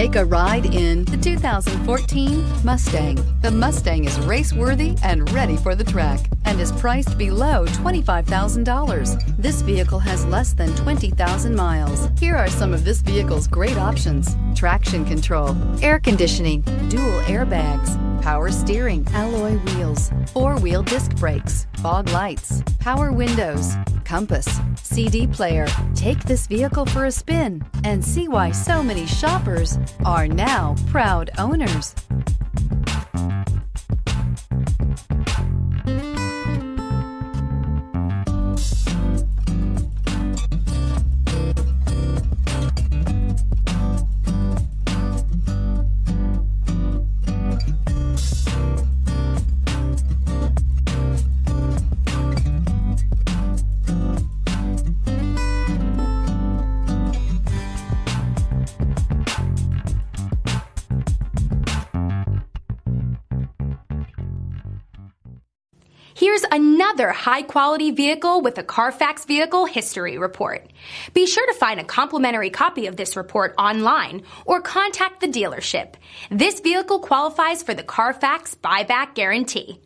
Take a ride in the 2014 Mustang. The Mustang is race-worthy and ready for the track and is priced below $25,000. This vehicle has less than 20,000 miles. Here are some of this vehicle's great options: traction control, air conditioning, dual airbags, power steering, alloy wheels, four-wheel disc brakes, fog lights, power windows, compass, CD player. Take this vehicle for a spin and see why so many shoppers are now proud owners. Here's another high-quality vehicle with a Carfax Vehicle History Report. Be sure to find a complimentary copy of this report online or contact the dealership. This vehicle qualifies for the Carfax Buyback Guarantee.